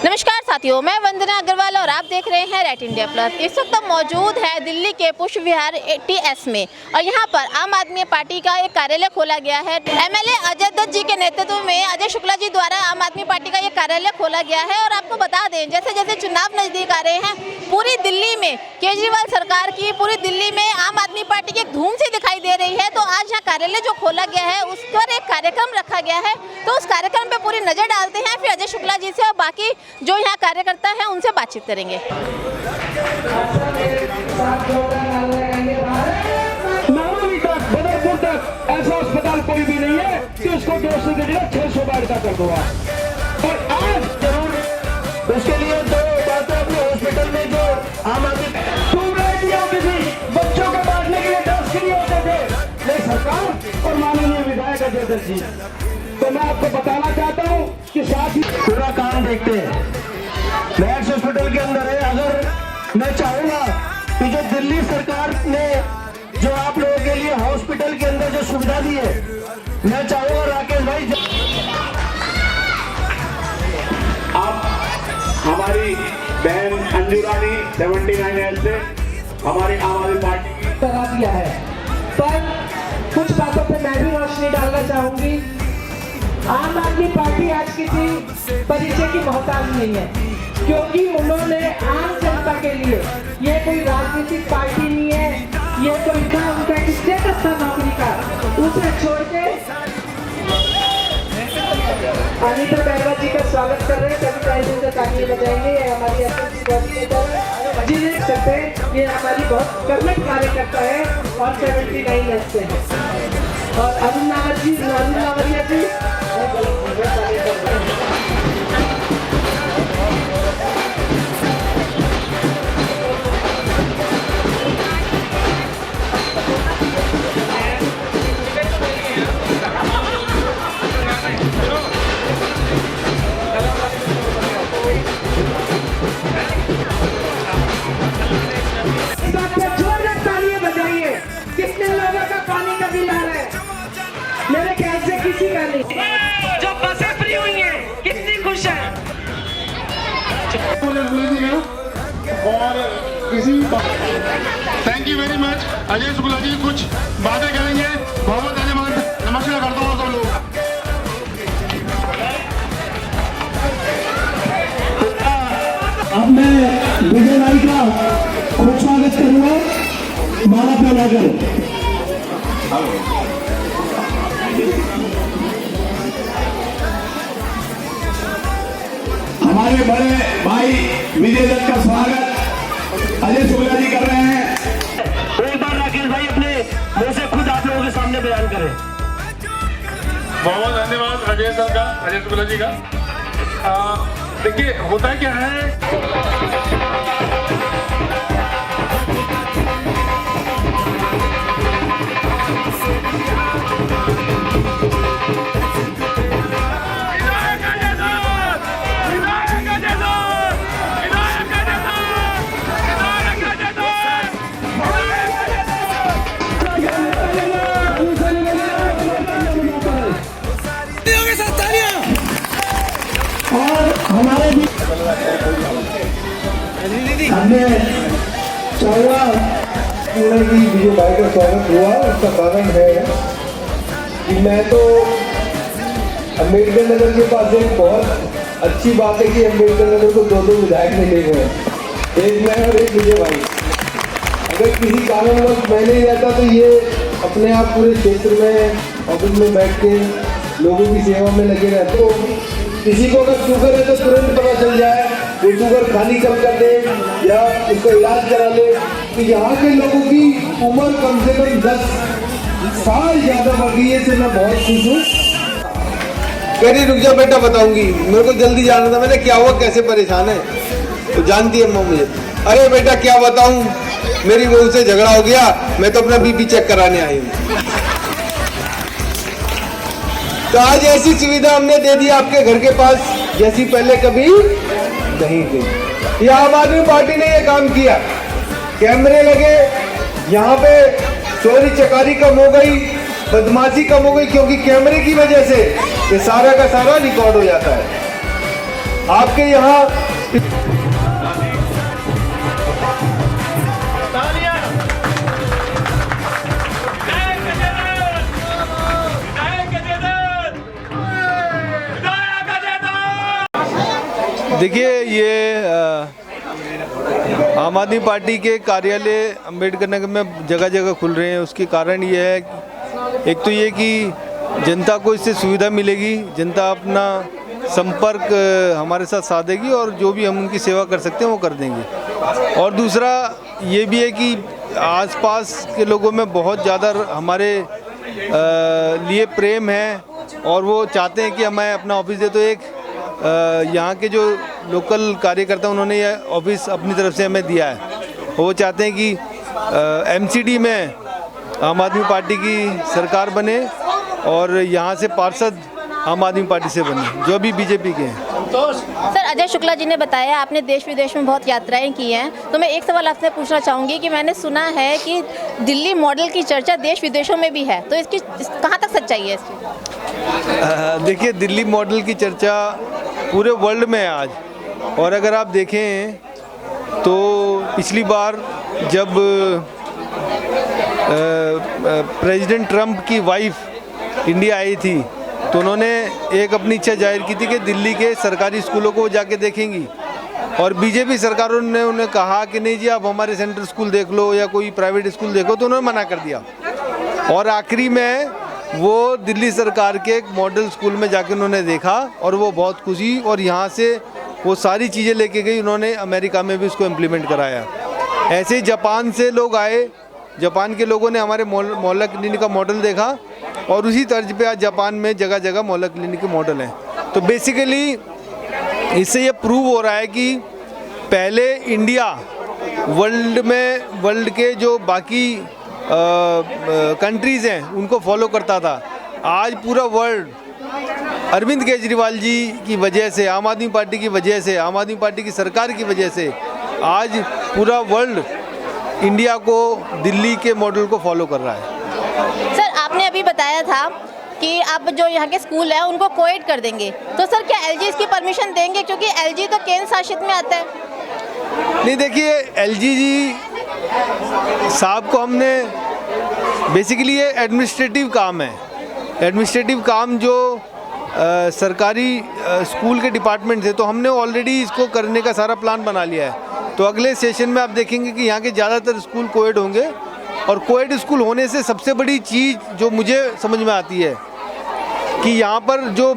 नमस्कार साथियों, मैं वंदना अग्रवाल और आप देख रहे हैं रेट इंडिया प्लस। इस वक्त हम मौजूद है दिल्ली के पुष्प विहार ATS में और यहाँ पर आम आदमी पार्टी का एक कार्यालय खोला गया है। MLA अजय दत्त जी के नेतृत्व में अजय शुक्ला जी द्वारा आम आदमी पार्टी का ये कार्यालय खोला गया है। और आपको बता दें, जैसे जैसे चुनाव नजदीक आ रहे हैं, पूरी दिल्ली में केजरीवाल सरकार की, पूरी दिल्ली में आम आदमी पार्टी की एक धूम सी दिखाई दे रही है। तो आज यहाँ कार्यालय जो खोला गया है उस पर एक कार्यक्रम रखा गया है, तो उस कार्यक्रम पे पूरी नजर डालते हैं, फिर अजय शुक्ला जी से और बाकी जो यहाँ कार्यकर्ता है उनसे बातचीत करेंगे। ऐसा अस्पताल कोई भी नहीं है कि उसको 200 की जगह 600 बेड का कर दो। और आज जरूर उसके लिए दो बातें अपने हॉस्पिटल में जो आम आदमी किसी बच्चों को बांटने के लिए 10 के लिए होते थे, लेकिन सरकार और माननीय विधायक अजय दत्त जी, तो मैं आपको बताना चाहता हूँ कि साथ ही पूरा काम देखते हैं। मैक्स हॉस्पिटल के अंदर है। अगर मैं चाहूंगा कि जो दिल्ली सरकार ने जो आप लोगों के लिए हॉस्पिटल के अंदर जो सुविधा दी है, मैं चाहूंगा राकेश भाई अब हमारी बहन अंजू रानी 79 से हमारी आम आदमी पार्टी करा दिया है। पर कुछ बातों पे मैं भी रोशनी डालना चाहूंगी। आम आदमी पार्टी आज किसी परिचय की मोहताज नहीं है, क्योंकि उन्होंने आम जनता के लिए, ये कोई राजनीतिक पार्टी नहीं है, ये कोई था उनका स्टेटस था नौकरी का, उसे छोड़ के अनिता बैगवा जी का स्वागत कर रहे हैं। कभी टाइम से तालियां बजाएंगे। ये हमारी जी देख सकते हैं, ये हमारी बहुत कर्मठ कार्यकर्ता है और 79 ईयर्स से है। और अरुण नावरिया जी कितने लोगों का पानी का बिल आ रहा है? मेरे ख्याल से किसी का नहीं। जो बसें फ्री हुई हैं, कितनी खुश हैं। और किसी thank you very much. Ajay Shukla ji कुछ बातें करेंगे। बहुत धन्यवाद, नमस्कार करता हूँ सब लोग। अब मैं विजय भाई का खूब स्वागत करूंगा माला फैलाकर। हमारे बड़े भाई विजय दत्त का स्वागत अजय शुक्ला जी कर रहे हैं। एक बार राकेश भाई अपने मुंह से खुद आप लोगों के सामने बयान करें। बहुत धन्यवाद अजय सर का, अजय शुक्ला जी का। देखिए होता क्या है, और हमारे भी हमने चाहूंगा कि विजय भाई का स्वागत हुआ। उसका कारण है कि मैं तो अम्बेडकर नगर के पास एक बहुत अच्छी बात है कि अम्बेडकर नगर को दो विधायक मिले हुए हैं, एक मैं और एक विजय भाई। अगर किसी कारणवश मैं नहीं रहता तो ये अपने आप पूरे क्षेत्र में ऑफिस में बैठ के लोगों की सेवा में लगे रहते। तो किसी को अगर शुगर है तो तुरंत पता चल जाए, वो शुगर खाली कम कर दे या उसका इलाज करा ले। तो यहाँ के लोगों की उम्र कम से कम 10 साल ज्यादा बढ़ गई है, इससे मैं बहुत खुश हूँ। कह रही रुक जा बेटा बताऊंगी, मेरे को जल्दी जाना था। मैंने क्या हुआ, कैसे परेशान है, तो जानती है मुझे। अरे बेटा क्या बताऊं, मेरी बहू से झगड़ा हो गया, मैं तो अपना बीपी चेक कराने आई हूँ। तो आज ऐसी सुविधा हमने दे दी आपके घर के पास, जैसी पहले कभी नहीं थी। ये आम आदमी पार्टी ने ये काम किया, कैमरे लगे, यहाँ पे चोरी चकारी कम हो गई, बदमाशी कम हो गई, क्योंकि कैमरे की वजह से ये सारा का सारा रिकॉर्ड हो जाता है। आपके यहाँ देखिए, ये आम आदमी पार्टी के कार्यालय अम्बेडकर नगर में जगह जगह खुल रहे हैं। उसके कारण ये है, एक तो ये कि जनता को इससे सुविधा मिलेगी, जनता अपना संपर्क हमारे साथ साधेगी और जो भी हम उनकी सेवा कर सकते हैं वो कर देंगे। और दूसरा ये भी है कि आसपास के लोगों में बहुत ज़्यादा हमारे लिए प्रेम है और वो चाहते हैं कि हमें अपना ऑफिस दे। तो एक यहाँ के जो लोकल कार्यकर्ता उन्होंने ये ऑफिस अपनी तरफ से हमें दिया है। वो चाहते हैं कि एमसीडी में आम आदमी पार्टी की सरकार बने और यहाँ से पार्षद आम आदमी पार्टी से बने, जो अभी बीजेपी के हैं। सर, अजय शुक्ला जी ने बताया आपने देश विदेश में बहुत यात्राएं की हैं, तो मैं एक सवाल आपसे पूछना चाहूँगी कि मैंने सुना है कि दिल्ली मॉडल की चर्चा देश विदेशों में भी है, तो इसकी कहाँ तक सच्चाई है इसकी? देखिए, दिल्ली मॉडल की चर्चा पूरे वर्ल्ड में है आज। और अगर आप देखें तो पिछली बार जब प्रेसिडेंट ट्रंप की वाइफ इंडिया आई थी तो उन्होंने एक अपनी इच्छा जाहिर की थी कि दिल्ली के सरकारी स्कूलों को जाके देखेंगी। और बीजेपी सरकारों ने उन्हें कहा कि नहीं जी, आप हमारे सेंट्रल स्कूल देख लो या कोई प्राइवेट स्कूल देखो, तो उन्होंने मना कर दिया। और आखिरी में वो दिल्ली सरकार के एक मॉडल स्कूल में जाके उन्होंने देखा और वो बहुत खुशी, और यहाँ से वो सारी चीज़ें लेके गई। उन्होंने अमेरिका में भी उसको इम्प्लीमेंट कराया। ऐसे ही जापान से लोग आए, जापान के लोगों ने हमारे मोहल्ला क्लिनिक का मॉडल देखा और उसी तर्ज पे आज जापान में जगह जगह मोहल्ला क्लिनिक के मॉडल हैं। तो बेसिकली इससे ये प्रूव हो रहा है कि पहले इंडिया वर्ल्ड के जो बाकी कंट्रीज़ हैं उनको फॉलो करता था। आज पूरा वर्ल्ड अरविंद केजरीवाल जी की वजह से, आम आदमी पार्टी की वजह से, आम आदमी पार्टी की सरकार की वजह से आज पूरा वर्ल्ड इंडिया को, दिल्ली के मॉडल को फॉलो कर रहा है। सर, आपने अभी बताया था कि आप जो यहाँ के स्कूल हैं उनको कोएड कर देंगे, तो सर क्या एलजी इसकी परमिशन देंगे, क्योंकि एलजी तो केंद्र शासित में आता है? नहीं, देखिए, एलजी जी साहब को हमने बेसिकली ये एडमिनिस्ट्रेटिव काम है। एडमिनिस्ट्रेटिव काम जो सरकारी स्कूल के डिपार्टमेंट है, तो हमने ऑलरेडी इसको करने का सारा प्लान बना लिया है। तो अगले सेशन में आप देखेंगे कि यहाँ के ज़्यादातर स्कूल कोएड होंगे। और कोएड स्कूल होने से सबसे बड़ी चीज़ जो मुझे समझ में आती है कि यहाँ पर जो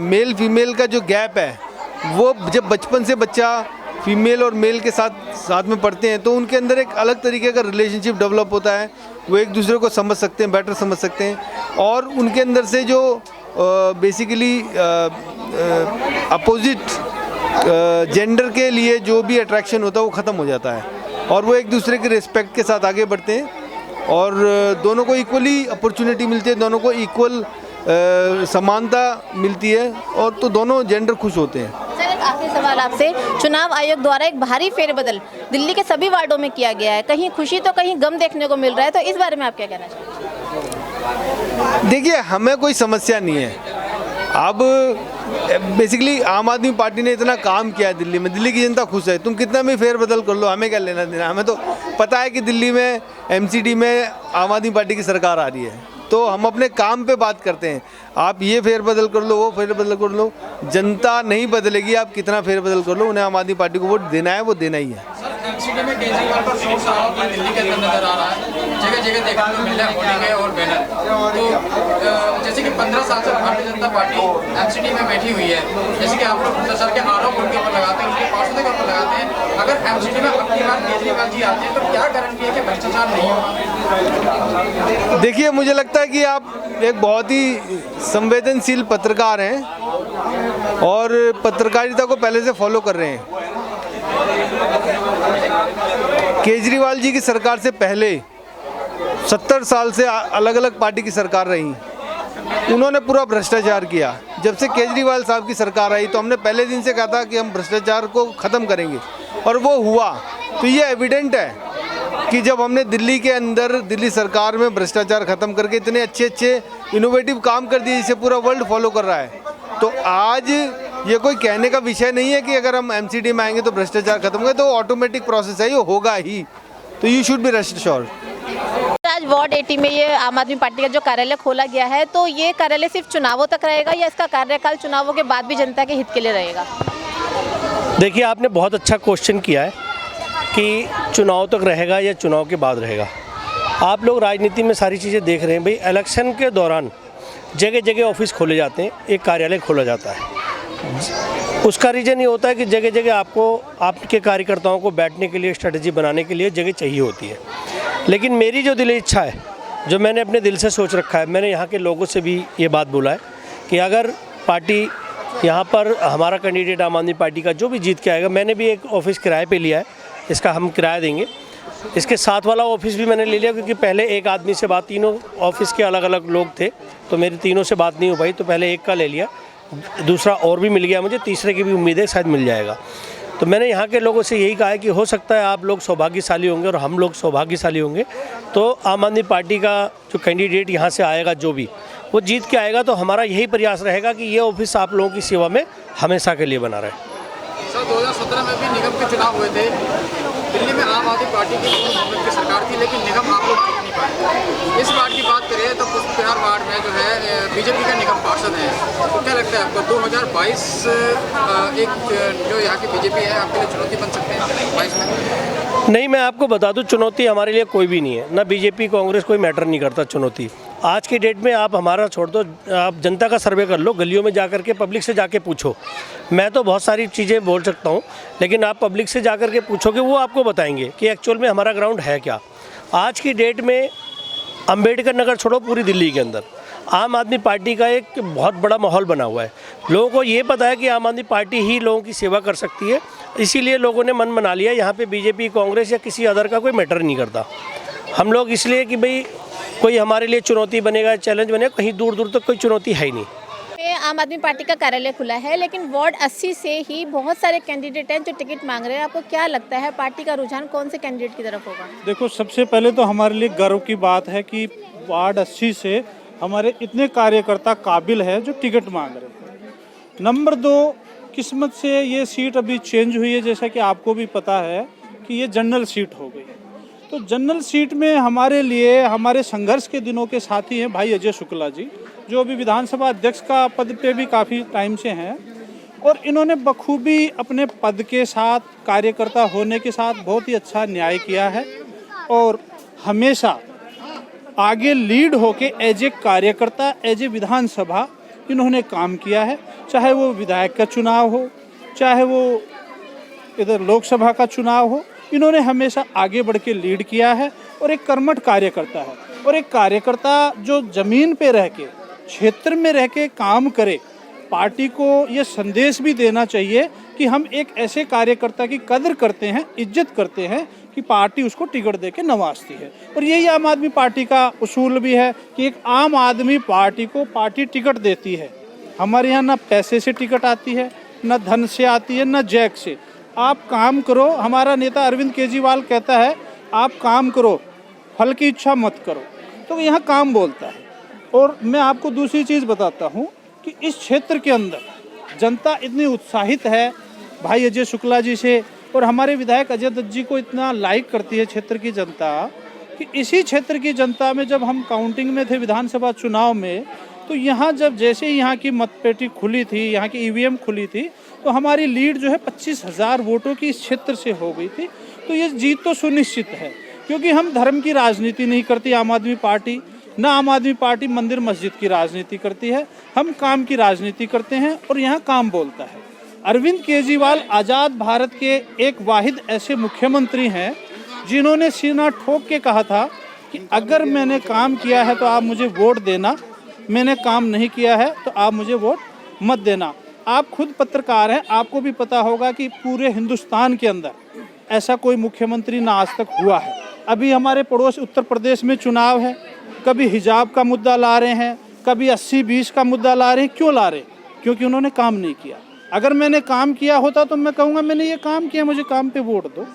मेल फीमेल का जो गैप है, वो जब बचपन से बच्चा फीमेल और मेल के साथ में पढ़ते हैं तो उनके अंदर एक अलग तरीके का रिलेशनशिप डेवलप होता है। वो एक दूसरे को समझ सकते हैं, बेटर समझ सकते हैं, और उनके अंदर से जो बेसिकली अपोजिट जेंडर के लिए जो भी अट्रैक्शन होता है वो ख़त्म हो जाता है और वो एक दूसरे के रिस्पेक्ट के साथ आगे बढ़ते हैं और दोनों को इक्वली अपॉर्चुनिटी मिलती है, दोनों को इक्वल समानता मिलती है और तो दोनों जेंडर खुश होते हैं। सर, एक आखिरी सवाल आपसे, चुनाव आयोग द्वारा एक भारी फेरबदल दिल्ली के सभी वार्डों में किया गया है, कहीं खुशी तो कहीं गम देखने को मिल रहा है, तो इस बारे में आप क्या कहना चाहेंगे? देखिए, हमें कोई समस्या नहीं है। अब बेसिकली आम आदमी पार्टी ने इतना काम किया है दिल्ली में, दिल्ली की जनता खुश है। तुम कितना भी फेरबदल कर लो, हमें क्या लेना देना। हमें तो पता है कि दिल्ली में एमसीडी में आम आदमी पार्टी की सरकार आ रही है, तो हम अपने काम पे बात करते हैं। आप ये फेरबदल कर लो, वो फेरबदल कर लो, जनता नहीं बदलेगी। आप कितना फेरबदल कर लो, उन्हें आम आदमी पार्टी को वोट देना है, वो देना ही है। एमसीडी में केजरीवाल का शोर शराबा दिल्ली के अंदर नजर आ रहा है, जगह जगह देखने को मिल रहा है होर्डिंग और बैनर। तो जैसे कि 15 साल से भारतीय जनता पार्टी एमसीडी में बैठी हुई है, जैसे कि आप लोग भ्रष्टाचार के आरोप उनके ऊपर लगाते हैं, उनके पार्षदों के ऊपर लगाते हैं। अगर एमसीडी में अगली बार केजरीवाल जी आते हैं तो क्या गारंटी है कि भ्रष्टाचार नहीं होगा? देखिए, मुझे लगता है कि आप एक बहुत ही संवेदनशील पत्रकार हैं और पत्रकारिता को पहले से फॉलो कर रहे हैं। केजरीवाल जी की सरकार से पहले 70 साल से अलग अलग पार्टी की सरकार रही, उन्होंने पूरा भ्रष्टाचार किया। जब से केजरीवाल साहब की सरकार आई तो हमने पहले दिन से कहा था कि हम भ्रष्टाचार को ख़त्म करेंगे और वो हुआ। तो ये एविडेंट है कि जब हमने दिल्ली के अंदर दिल्ली सरकार में भ्रष्टाचार खत्म करके इतने अच्छे अच्छे इनोवेटिव काम कर दिए जिसे पूरा वर्ल्ड फॉलो कर रहा है, तो आज ये कोई कहने का विषय नहीं है कि अगर हम एमसीडी में आएंगे तो भ्रष्टाचार खत्म होगा, तो ऑटोमेटिक प्रोसेस है, ये होगा ही। तो you should be rest assured. आज वार्ड 80 में ये आम आदमी पार्टी का जो कार्यालय खोला गया है, तो ये कार्यालय सिर्फ चुनावों तक रहेगा या इसका कार्यकाल चुनावों के बाद भी जनता के हित के लिए रहेगा? देखिए, आपने बहुत अच्छा क्वेश्चन किया है कि चुनाव तक रहेगा या चुनाव के बाद रहेगा। आप लोग राजनीति में सारी चीज़ें देख रहे हैं भाई, इलेक्शन के दौरान जगह जगह ऑफिस खोले जाते हैं, एक कार्यालय खोला जाता है। उसका रीज़न ये होता है कि जगह जगह आपको आपके कार्यकर्ताओं को बैठने के लिए, स्ट्रेटजी बनाने के लिए जगह चाहिए होती है। लेकिन मेरी जो दिली इच्छा है, जो मैंने अपने दिल से सोच रखा है, मैंने यहाँ के लोगों से भी ये बात बोला है कि अगर पार्टी यहाँ पर हमारा कैंडिडेट आम आदमी पार्टी का जो भी जीत के आएगा, मैंने भी एक ऑफिस किराए पे लिया है, इसका हम किराया देंगे। इसके साथ वाला ऑफिस भी मैंने ले लिया क्योंकि पहले एक आदमी से बात, तीनों ऑफिस के अलग अलग लोग थे तो मेरी तीनों से बात नहीं हो पाई, तो पहले एक का ले लिया, दूसरा और भी मिल गया मुझे, तीसरे की भी उम्मीद है शायद मिल जाएगा। तो मैंने यहाँ के लोगों से यही कहा है कि हो सकता है आप लोग सौभाग्यशाली होंगे और हम लोग सौभाग्यशाली होंगे, तो आम आदमी पार्टी का जो कैंडिडेट यहाँ से आएगा, जो भी वो जीत के आएगा, तो हमारा यही प्रयास रहेगा कि ये ऑफिस आप लोगों की सेवा में हमेशा के लिए बना रहे। सर 2017 में भी निगम के चुनाव हुए थे, दिल्ली में आम आदमी पार्टी की की सरकार थी, लेकिन निगम आप लोग जीत नहीं पाए। इस बार की बात करें तो पुष्प विहार वार्ड में जो है बीजेपी का निगम पार्षद है, तो क्या लगता है आपको 2022 एक जो यहाँ की बीजेपी है आपके लिए चुनौती बन सकते हैं 22 में? नहीं, मैं आपको बता दूं, चुनौती हमारे लिए कोई भी नहीं है, ना बीजेपी कांग्रेस कोई मैटर नहीं करता चुनौती। आज की डेट में आप हमारा छोड़ दो, आप जनता का सर्वे कर लो, गलियों में जा कर के पब्लिक से जाके पूछो। मैं तो बहुत सारी चीज़ें बोल सकता हूं, लेकिन आप पब्लिक से जा कर के पूछोगे, वो आपको बताएंगे कि एक्चुअल में हमारा ग्राउंड है क्या। आज की डेट में अंबेडकर नगर छोड़ो, पूरी दिल्ली के अंदर आम आदमी पार्टी का एक बहुत बड़ा माहौल बना हुआ है। लोगों को ये पता है कि आम आदमी पार्टी ही लोगों की सेवा कर सकती है, इसीलिए लोगों ने मन बना लिया यहाँ पे बीजेपी, कांग्रेस या किसी अदर का कोई मैटर नहीं करता। हम लोग इसलिए कि भाई कोई हमारे लिए चुनौती बनेगा, चैलेंज बनेगा, कहीं दूर दूर तक कोई चुनौती है ही नहीं। आम आदमी पार्टी का कार्यालय खुला है, लेकिन वार्ड 80 से ही बहुत सारे कैंडिडेट हैं जो टिकट मांग रहे हैं। आपको क्या लगता है पार्टी का रुझान कौन से कैंडिडेट की तरफ होगा? देखो, सबसे पहले तो हमारे लिए गर्व की बात है कि वार्ड 80 से हमारे इतने कार्यकर्ता काबिल है जो टिकट मांग रहे हैं। नंबर 2, किस्मत से ये सीट अभी चेंज हुई है, जैसा कि आपको भी पता है कि ये जनरल सीट हो गई। तो जनरल सीट में हमारे लिए हमारे संघर्ष के दिनों के साथी हैं भाई अजय शुक्ला जी, जो अभी विधानसभा अध्यक्ष का पद पे भी काफ़ी टाइम से हैं, और इन्होंने बखूबी अपने पद के साथ, कार्यकर्ता होने के साथ बहुत ही अच्छा न्याय किया है और हमेशा आगे लीड होके एज ए कार्यकर्ता, एज ए विधानसभा इन्होंने काम किया है। चाहे वो विधायक का चुनाव हो, चाहे वो इधर लोकसभा का चुनाव हो, इन्होंने हमेशा आगे बढ़ के लीड किया है और एक कर्मठ कार्यकर्ता है। और एक कार्यकर्ता जो ज़मीन पे रह के, क्षेत्र में रह के काम करे, पार्टी को ये संदेश भी देना चाहिए कि हम एक ऐसे कार्यकर्ता की कदर करते हैं, इज्जत करते हैं कि पार्टी उसको टिकट दे के नवाजती है। और यही आम आदमी पार्टी का उसूल भी है कि एक आम आदमी पार्टी को पार्टी टिकट देती है। हमारे यहाँ ना पैसे से टिकट आती है, ना धन से आती है, ना जैक से। आप काम करो, हमारा नेता अरविंद केजरीवाल कहता है आप काम करो, फल की इच्छा मत करो, तो यहाँ काम बोलता है। और मैं आपको दूसरी चीज़ बताता हूँ कि इस क्षेत्र के अंदर जनता इतनी उत्साहित है भाई अजय शुक्ला जी से, और हमारे विधायक अजय दत्त जी को इतना लाइक करती है क्षेत्र की जनता, कि इसी क्षेत्र की जनता में जब हम काउंटिंग में थे विधानसभा चुनाव में, तो यहाँ जब जैसे ही यहाँ की मतपेटी खुली थी, यहाँ की ईवीएम खुली थी, तो हमारी लीड जो है 25,000 वोटों की इस क्षेत्र से हो गई थी। तो ये जीत तो सुनिश्चित है, क्योंकि हम धर्म की राजनीति नहीं करती आम आदमी पार्टी, ना आम आदमी पार्टी मंदिर मस्जिद की राजनीति करती है, हम काम की राजनीति करते हैं और यहाँ काम बोलता है। अरविंद केजरीवाल आज़ाद भारत के एक वाहिद ऐसे मुख्यमंत्री हैं जिन्होंने सीना ठोक के कहा था कि अगर मैंने काम किया है तो आप मुझे वोट देना, मैंने काम नहीं किया है तो आप मुझे वोट मत देना। आप खुद पत्रकार हैं, आपको भी पता होगा कि पूरे हिंदुस्तान के अंदर ऐसा कोई मुख्यमंत्री ना आज तक हुआ है। अभी हमारे पड़ोस उत्तर प्रदेश में चुनाव है, कभी हिजाब का मुद्दा ला रहे हैं, कभी 80-20 का मुद्दा ला रहे हैं। क्यों ला रहे? क्योंकि उन्होंने काम नहीं किया। अगर मैंने काम किया होता तो मैं कहूँगा मैंने ये काम किया, मुझे काम पे वोट दो।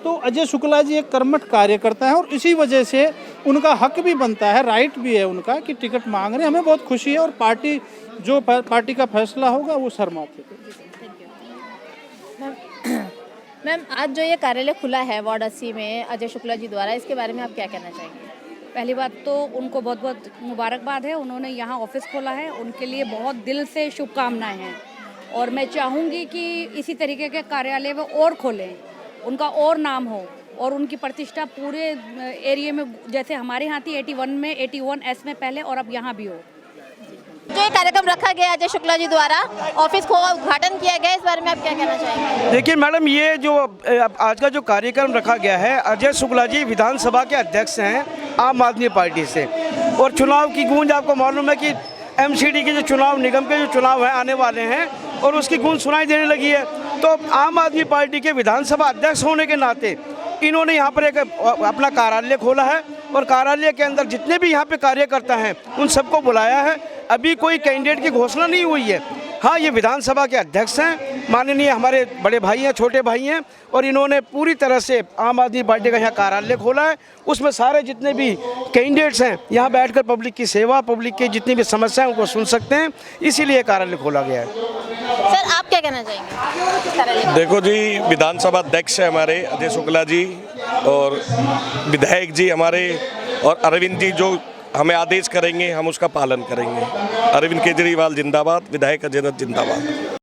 तो अजय शुक्ला जी एक कर्मठ कार्यकर्ता है और इसी वजह से उनका हक भी बनता है, राइट भी है उनका कि टिकट मांग रहे हैं। हमें बहुत खुशी है और पार्टी जो पार्टी का फैसला होगा वो शर्माते। मैम, आज जो ये कार्यालय खुला है वार्ड 80 में अजय शुक्ला जी द्वारा, इसके बारे में आप क्या कहना चाहेंगे? पहली बात तो उनको बहुत बहुत मुबारकबाद है, उन्होंने यहाँ ऑफिस खोला है, उनके लिए बहुत दिल से शुभकामनाएं हैं। और मैं चाहूँगी कि इसी तरीके के कार्यालय वो और खोलें, उनका और नाम हो और उनकी प्रतिष्ठा पूरे एरिया में, जैसे हमारे यहाँ थी 81 में, 81S में पहले, और अब यहाँ भी हो। जो ये कार्यक्रम रखा गया अजय शुक्ला जी द्वारा, ऑफिस को उद्घाटन किया गया, इस बारे में आप क्या कहना चाहेंगे? देखिए मैडम, ये जो आज का जो कार्यक्रम रखा गया है, अजय शुक्ला जी विधानसभा के अध्यक्ष हैं आम आदमी पार्टी से, और चुनाव की गूंज आपको मालूम है कि एमसीडी के जो चुनाव, निगम के जो चुनाव हैं आने वाले हैं, और उसकी गूंज सुनाई देने लगी है। तो आम आदमी पार्टी के विधानसभा अध्यक्ष होने के नाते इन्होंने यहाँ पर एक अपना कार्यालय खोला है, और कार्यालय के अंदर जितने भी यहाँ पे कार्यकर्ता हैं उन सबको बुलाया है। अभी कोई कैंडिडेट की घोषणा नहीं हुई है। हाँ, ये विधानसभा के अध्यक्ष हैं, माननीय हमारे बड़े भाई हैं, छोटे भाई हैं, और इन्होंने पूरी तरह से आम आदमी पार्टी का यहाँ कार्यालय खोला है। उसमें सारे जितने भी कैंडिडेट्स हैं यहाँ बैठकर पब्लिक की सेवा, पब्लिक की जितनी भी समस्याएं उनको सुन सकते हैं, इसीलिए कार्यालय खोला गया है। सर, आप क्या कहना चाहेंगे? देखो जी, विधानसभा अध्यक्ष है हमारे अजय शुक्ला जी, और विधायक जी हमारे, और अरविंद जी जो हमें आदेश करेंगे हम उसका पालन करेंगे। अरविंद केजरीवाल जिंदाबाद, विधायक अजय दत्त जिंदाबाद।